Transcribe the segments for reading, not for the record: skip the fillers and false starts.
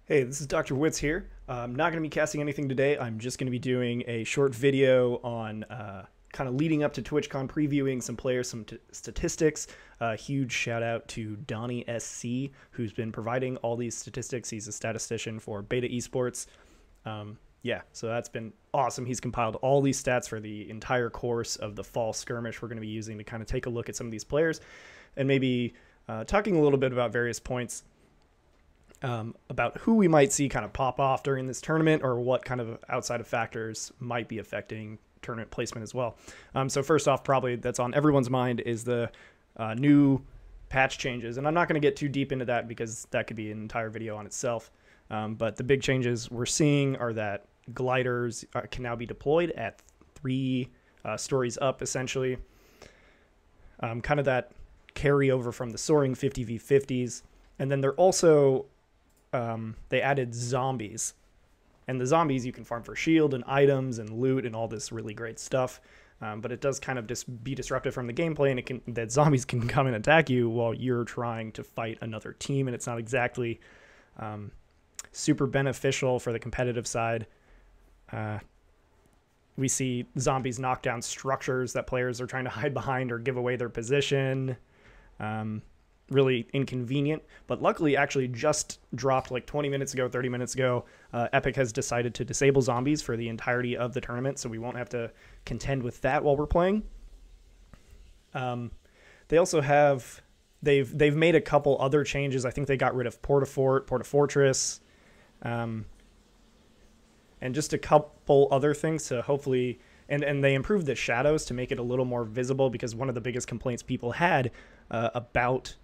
Hey, this is Dr. Witz here. I'm not going to be casting anything today. I'm just going to be doing a short video on kind of leading up to TwitchCon, previewing some players, some statistics. Huge shout out to DonnySC, who's been providing all these statistics. He's a statistician for Beta Esports. Yeah, so that's been awesome. He's compiled all these stats for the entire course of the Fall Skirmish we're going to be using to kind of take a look at some of these players and maybe talking a little bit about various points about who we might see kind of pop off during this tournament or what kind of outside of factors might be affecting tournament placement as well. So first off, probably that's on everyone's mind is the new patch changes. And I'm not going to get too deep into that because that could be an entire video on itself. But the big changes we're seeing are that gliders can now be deployed at 3 stories up, essentially. Kind of that carryover from the soaring 50v50s. And then they're also they added zombies, and the zombies you can farm for shield and items and loot and all this really great stuff, but it does kind of just be disruptive from the gameplay, and that zombies can come and attack you while you're trying to fight another team, and it's not exactly super beneficial for the competitive side. We see zombies knock down structures that players are trying to hide behind or give away their position. Really inconvenient, but luckily actually just dropped like 20 minutes ago, 30 minutes ago. Epic has decided to disable zombies for the entirety of the tournament, so we won't have to contend with that while we're playing. They also have they've made a couple other changes. I think they got rid of Portafortress, and just a couple other things to hopefully and they improved the shadows to make it a little more visible, because one of the biggest complaints people had about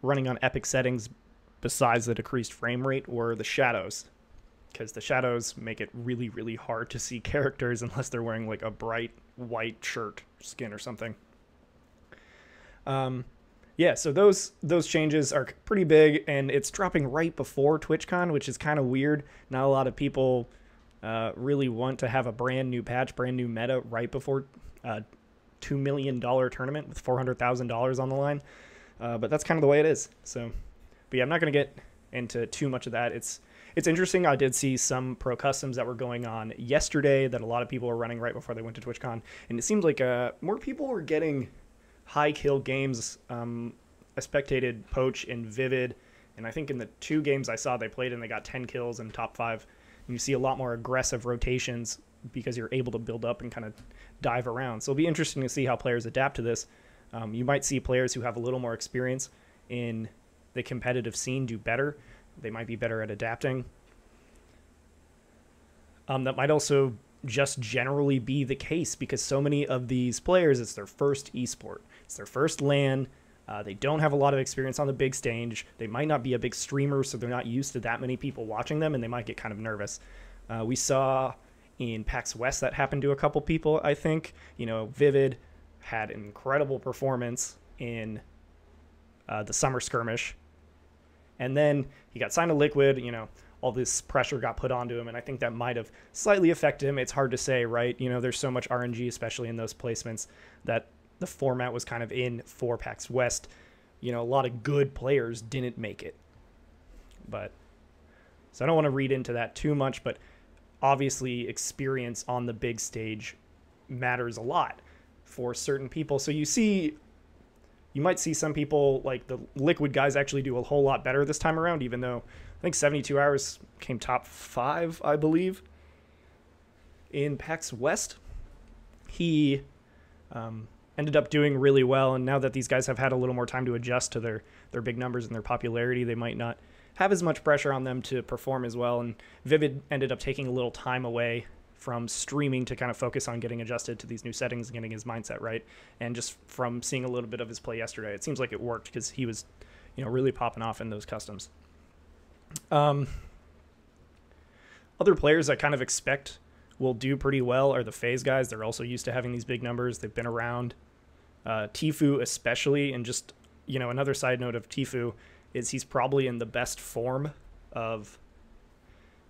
running on Epic settings, besides the decreased frame rate, were the shadows, because the shadows make it really, really hard to see characters unless they're wearing like a bright white shirt skin or something. Yeah, so those changes are pretty big, and it's dropping right before TwitchCon, which is kind of weird. Not a lot of people really want to have a brand new patch, brand new meta right before $2 million tournament with $400,000 on the line. But that's kind of the way it is. So, but yeah, I'm not going to get into too much of that. It's interesting. I did see some pro customs that were going on yesterday that a lot of people were running right before they went to TwitchCon, and it seems like more people were getting high kill games. I spectated Poach and Vivid, and I think in the 2 games I saw they played and they got 10 kills in top 5. And you see a lot more aggressive rotations because you're able to build up and kind of dive around. So it'll be interesting to see how players adapt to this. You might see players who have a little more experience in the competitive scene do better. They might be better at adapting. That might also just generally be the case, because so many of these players, it's their first esport. It's their first LAN. They don't have a lot of experience on the big stage. They might not be a big streamer, so they're not used to that many people watching them, and they might get kind of nervous. We saw in PAX West that happened to a couple people, I think. You know, Vivid had an incredible performance in the Summer Skirmish, and then he got signed to Liquid. You know, all this pressure got put onto him, and I think that might have slightly affected him. It's hard to say, right? You know, there's so much RNG, especially in those placements, that the format was kind of in for PAX West. You know, a lot of good players didn't make it. But so I don't want to read into that too much, but obviously experience on the big stage matters a lot for certain people. So you might see some people, like the Liquid guys, actually do a whole lot better this time around, even though I think 72 Hours came top 5, I believe, in PAX West. He ended up doing really well, and now that these guys have had a little more time to adjust to their big numbers and their popularity, they might not have as much pressure on them to perform as well. And Vivid ended up taking a little time away from streaming to kind of focus on getting adjusted to these new settings and getting his mindset right. And just from seeing a little bit of his play yesterday, it seems like it worked, because he was, you know, really popping off in those customs. Other players I kind of expect will do pretty well are the FaZe guys. They're also used to having these big numbers. They've been around. Tfue especially, and just, you know, another side note of Tfue is he's probably in the best form of,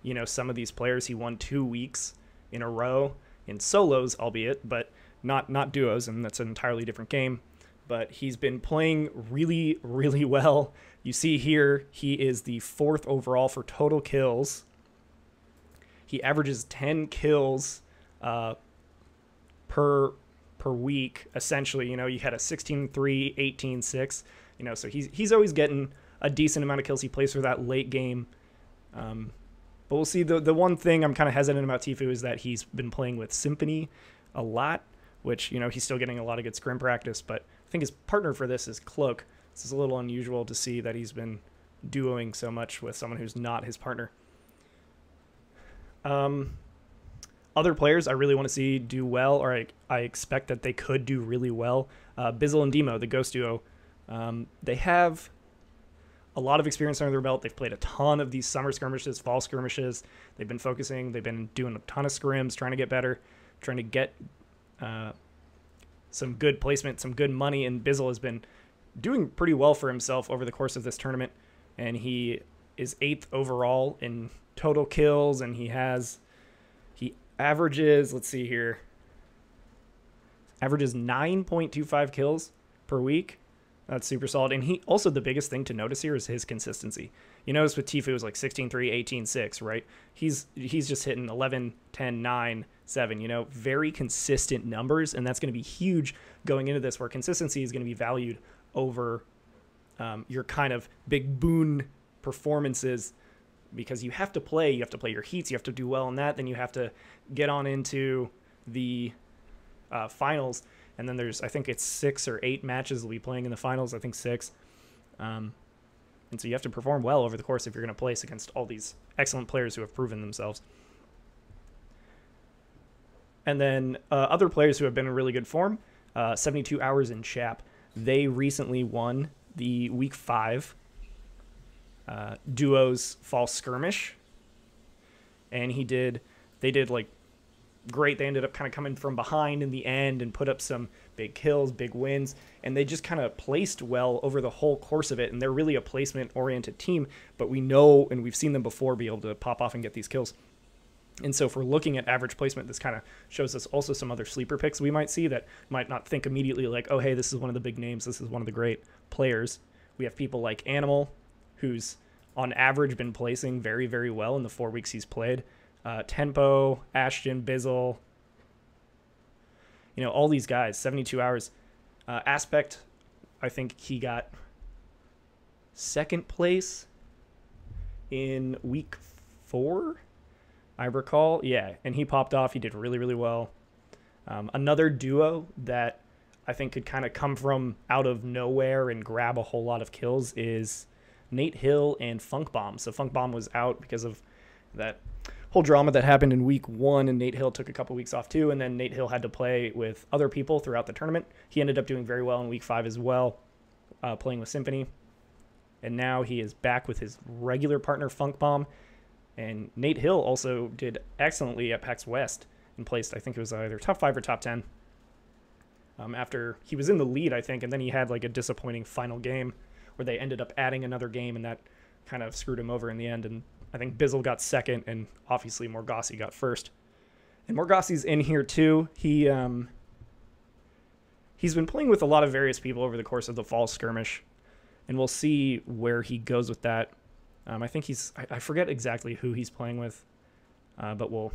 you know, some of these players. He won 2 weeks in a row in solos, albeit, but not duos, and that's an entirely different game. but he's been playing really, really well. You see here, he is the 4th overall for total kills. He averages 10 kills per week, essentially. You know, you had a 16-3, 18-6. You know, so he's always getting a decent amount of kills. He plays for that late game. But we'll see. The one thing I'm kind of hesitant about Tfue is that he's been playing with Symphony a lot, which, you know, he's still getting a lot of good scrim practice. But I think his partner for this is Cloak. This is a little unusual to see that he's been duoing so much with someone who's not his partner. Other players I really want to see do well, or I expect that they could do really well. Bizzle and Demo, the Ghost duo, they have a lot of experience under their belt. They've played a ton of these summer skirmishes, fall skirmishes. They've been focusing. They've been doing a ton of scrims, trying to get better, trying to get some good placement, some good money. And Bizzle has been doing pretty well for himself over the course of this tournament. And he is 8th overall in total kills, and he averages, let's see here, averages 9.25 kills per week. That's super solid. And he also, the biggest thing to notice here is his consistency. You notice with Tfue it was like 16-3, 18-6, right? He's just hitting 11, 10, 9, 7, you know, very consistent numbers. And that's going to be huge going into this, where consistency is going to be valued over your kind of big boon performances, because you have to play your heats, you have to do well in that, then you have to get on into the finals. And then there's, I think it's 6 or 8 matches we'll be playing in the finals. I think 6. And so you have to perform well over the course if you're going to place against all these excellent players who have proven themselves. And then other players who have been in really good form, 72 Hours in Chap. They recently won the Week 5 duos Fall Skirmish. And they did like great. They ended up kind of coming from behind in the end and put up some big kills, big wins, and they just kind of placed well over the whole course of it. And they're really a placement-oriented team, but we know, and we've seen them before, be able to pop off and get these kills. And so if we're looking at average placement, this kind of shows us also some other sleeper picks we might see that might not think immediately like, oh, hey, this is one of the big names, this is one of the great players. We have people like Animal, who's on average been placing very, very well in the 4 weeks he's played. Tempo, Ashton, Bizzle, you know, all these guys, 72 Hours. Aspect, I think he got 2nd place in week 4, I recall. Yeah, and he popped off. He did really, really well. Another duo that I think could kind of come from out of nowhere and grab a whole lot of kills is Nate Hill and Funk Bomb. So Funk Bomb was out because of that whole drama that happened in week 1, and Nate Hill took a couple weeks off too, and then Nate Hill had to play with other people throughout the tournament. He ended up doing very well in week 5 as well, playing with Symphony, and now he is back with his regular partner Funk Bomb. And Nate Hill also did excellently at PAX West and placed, I think it was either top 5 or top 10, after he was in the lead, I think, and then he had like a disappointing final game where they ended up adding another game, and that kind of screwed him over in the end. And I think Bizzle got 2nd, and obviously Morgassi got 1st. And Morgassi's in here too. He's been playing with a lot of various people over the course of the Fall Skirmish, and we'll see where he goes with that. I think I forget exactly who he's playing with, but we'll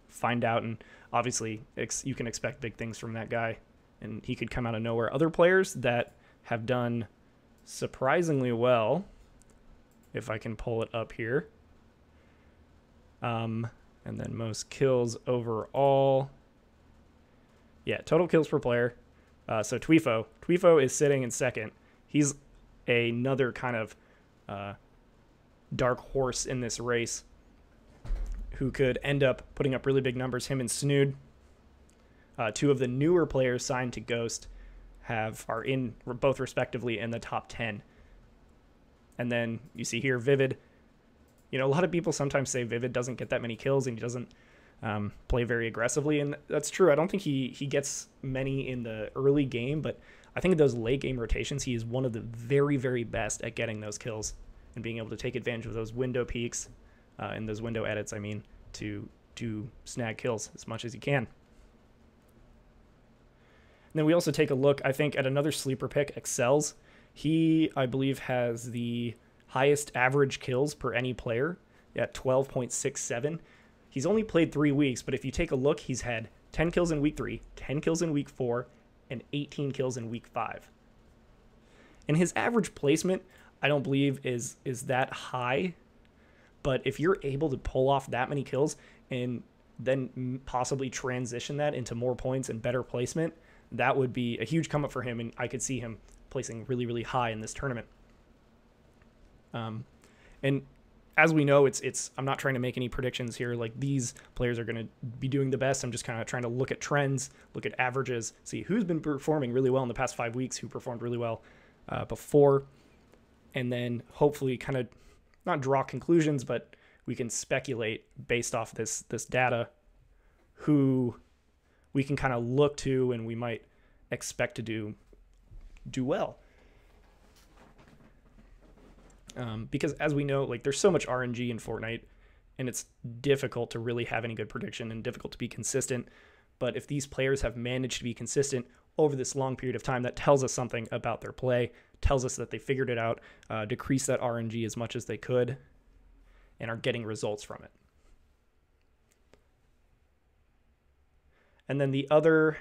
find out. And obviously you can expect big things from that guy, and he could come out of nowhere. Other players that have done surprisingly well, if I can pull it up here. And then most kills overall. Yeah, total kills per player. So Twifo is sitting in 2nd. He's another kind of dark horse in this race who could end up putting up really big numbers. Him and Snood, 2 of the newer players signed to Ghost, are both respectively in the top 10. And then you see here Vivid. You know, a lot of people sometimes say Vivid doesn't get that many kills and he doesn't play very aggressively, and that's true. I don't think he gets many in the early game, but I think in those late game rotations, he is one of the very, very best at getting those kills and being able to take advantage of those window peaks and those window edits, I mean, to snag kills as much as he can. then we also take a look, I think, at another sleeper pick, Excels. He, I believe, has the highest average kills per any player at 12.67. He's only played 3 weeks, but if you take a look, he's had 10 kills in week 3, 10 kills in week 4, and 18 kills in week 5. And his average placement, I don't believe is that high, but if you're able to pull off that many kills and then possibly transition that into more points and better placement, that would be a huge come up for him, and I could see him placing really, really high in this tournament. And as we know, it's I'm not trying to make any predictions here. Like, these players are going to be doing the best. I'm just kind of trying to look at trends, look at averages, see who's been performing really well in the past 5 weeks, who performed really well before, and then hopefully kind of not draw conclusions, but we can speculate based off this data who we can kind of look to and we might expect to do well. Because as we know, like, there's so much RNG in Fortnite, and it's difficult to really have any good prediction and difficult to be consistent. But if these players have managed to be consistent over this long period of time, that tells us something about their play, tells us that they figured it out, decrease that RNG as much as they could, and are getting results from it. And then the other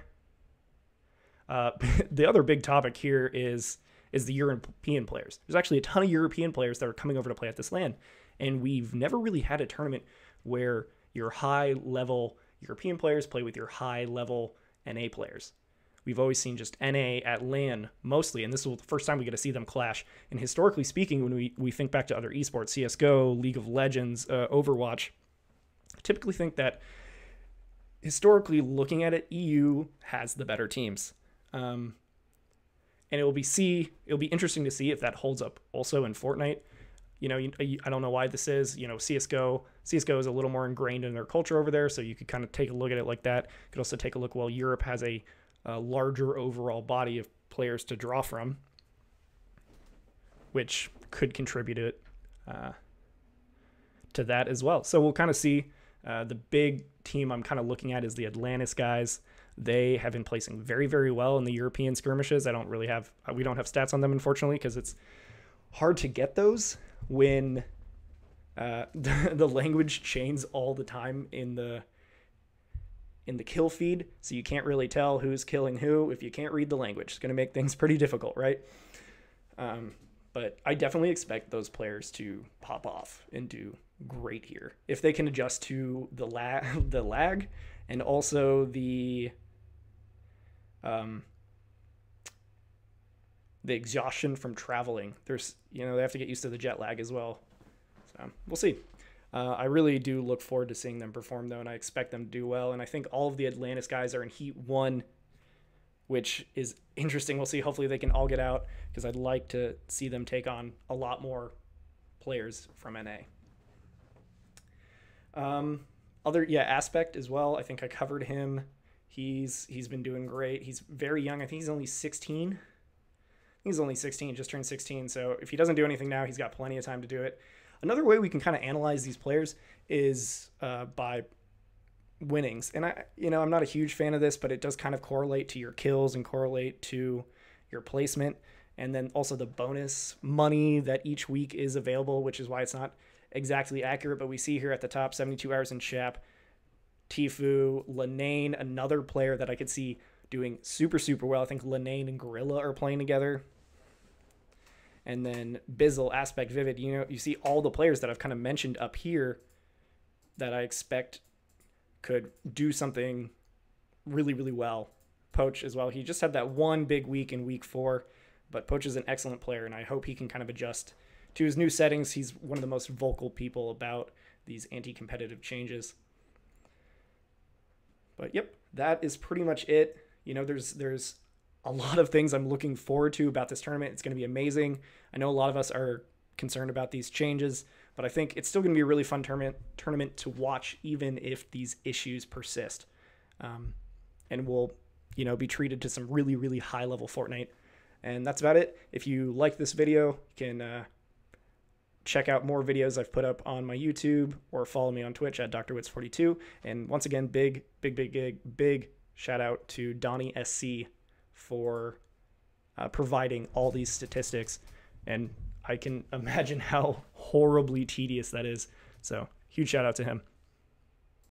big topic here is the European players. There's actually a ton of European players that are coming over to play at this LAN, and we've never really had a tournament where your high-level European players play with your high-level NA players. We've always seen just NA at LAN mostly, and this is the first time we get to see them clash. And historically speaking, when we think back to other esports, CSGO, League of Legends, Overwatch, I typically think that historically looking at it, EU has the better teams. And it'll be interesting to see if that holds up also in Fortnite. You know, I don't know why this is. You know, CSGO is a little more ingrained in their culture over there, so you could kind of take a look at it like that. You could also take a look, well, Europe has a larger overall body of players to draw from, which could contribute to that as well. So we'll kind of see. The big team I'm kind of looking at is the Atlantis guys. They have been placing very, very well in the European skirmishes. We don't have stats on them, unfortunately, because it's hard to get those when the language changes all the time in the kill feed. So you can't really tell who's killing who if you can't read the language. It's going to make things pretty difficult, right? But I definitely expect those players to pop off and do great here if they can adjust to the lag and also the exhaustion from traveling. They have to get used to the jet lag as well. So we'll see. I really do look forward to seeing them perform, though, and I expect them to do well. And I think all of the Atlantis guys are in Heat 1, which is interesting. We'll see. Hopefully they can all get out, because I'd like to see them take on a lot more players from NA. Aspect as well. I think I covered him. He's been doing great. He's very young. I think he's only 16. He's only 16, just turned 16. So if he doesn't do anything now, he's got plenty of time to do it. Another way we can kind of analyze these players is by winnings. And I'm not a huge fan of this, but it does kind of correlate to your kills and correlate to your placement. And then also the bonus money that each week is available, which is why it's not exactly accurate. But we see here at the top, 72 hours in Shap, Tifu, Lenane, another player that I could see doing super, super well. I think Lenane and Gorilla are playing together. And then Bizzle, Aspect, Vivid. You see all the players that I've kind of mentioned up here that I expect could do something really, really well. Poach as well. He just had that one big week in week 4, but Poach is an excellent player, and I hope he can kind of adjust to his new settings. He's one of the most vocal people about these anti-competitive changes. But yep, that is pretty much it. There's a lot of things I'm looking forward to about this tournament. It's going to be amazing. I know a lot of us are concerned about these changes, but I think it's still going to be a really fun tournament to watch, even if these issues persist. And we'll, be treated to some really, really high-level Fortnite. And that's about it. If you like this video, you can check out more videos I've put up on my YouTube, or follow me on Twitch at DrWits42. And once again, big shout out to DonnySC for providing all these statistics, and I can imagine how horribly tedious that is. So huge shout out to him.